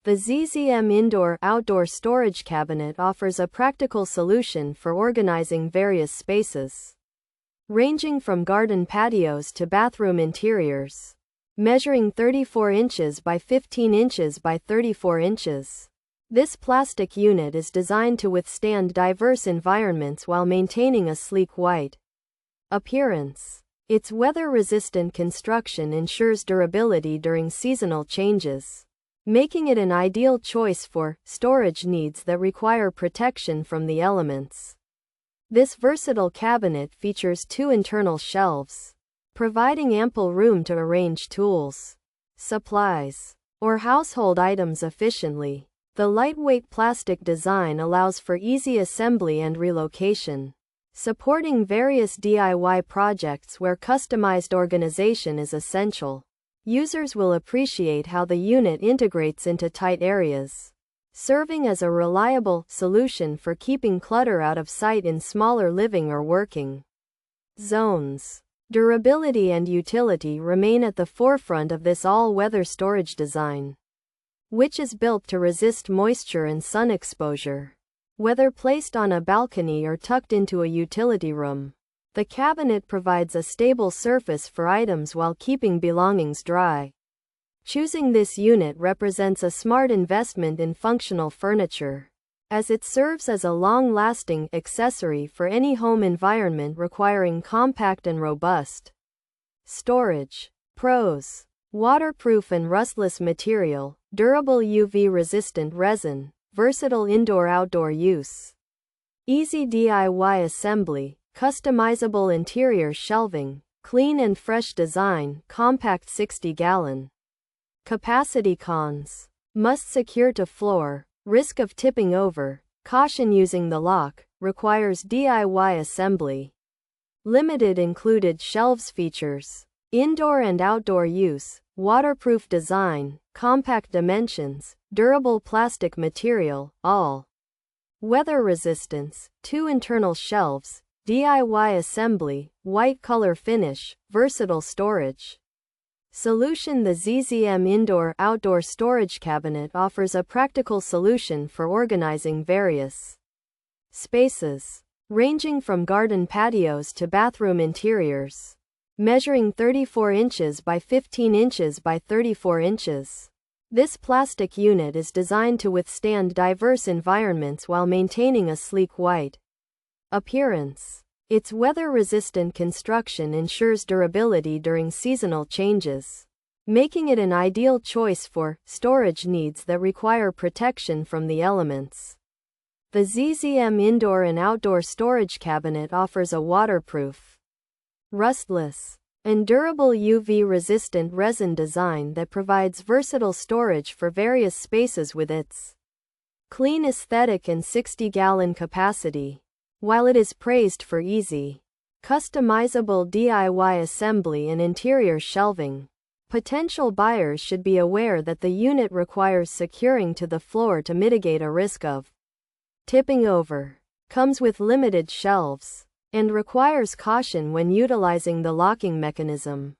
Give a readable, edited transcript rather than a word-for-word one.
The ZZM Indoor Outdoor Storage Cabinet offers a practical solution for organizing various spaces, ranging from garden patios to bathroom interiors. Measuring 34 inches by 15 inches by 34 inches. This plastic unit is designed to withstand diverse environments while maintaining a sleek white appearance. Its weather-resistant construction ensures durability during seasonal changes, making it an ideal choice for storage needs that require protection from the elements. This versatile cabinet features 2 internal shelves, providing ample room to arrange tools, supplies, or household items efficiently. The lightweight plastic design allows for easy assembly and relocation, supporting various DIY projects where customized organization is essential. Users will appreciate how the unit integrates into tight areas, serving as a reliable solution for keeping clutter out of sight in smaller living or working zones. Durability and utility remain at the forefront of this all-weather storage design, which is built to resist moisture and sun exposure. Whether placed on a balcony or tucked into a utility room, the cabinet provides a stable surface for items while keeping belongings dry. Choosing this unit represents a smart investment in functional furniture, as it serves as a long-lasting accessory for any home environment requiring compact and robust storage. Pros: waterproof and rustless material, durable UV-resistant resin, versatile indoor-outdoor use, easy DIY assembly, customizable interior shelving, clean and fresh design, compact 60-gallon capacity. Cons: must secure to floor, risk of tipping over, caution using the lock, requires DIY assembly. Limited included shelves. Features: indoor and outdoor use, waterproof design, compact dimensions, durable plastic material, all weather resistance, 2 internal shelves, DIY assembly, white color finish, versatile storage solution. The ZZM Indoor Outdoor Storage Cabinet offers a practical solution for organizing various spaces, ranging from garden patios to bathroom interiors. Measuring 34 inches by 15 inches by 34 inches. This plastic unit is designed to withstand diverse environments while maintaining a sleek white appearance. Its weather-resistant construction ensures durability during seasonal changes, making it an ideal choice for storage needs that require protection from the elements. The ZZM Indoor and Outdoor Storage Cabinet offers a waterproof, rustless, and durable UV-resistant resin design that provides versatile storage for various spaces with its clean aesthetic and 60-gallon capacity. While it is praised for easy, customizable DIY assembly and interior shelving, potential buyers should be aware that the unit requires securing to the floor to mitigate a risk of tipping over, comes with limited shelves, and requires caution when utilizing the locking mechanism.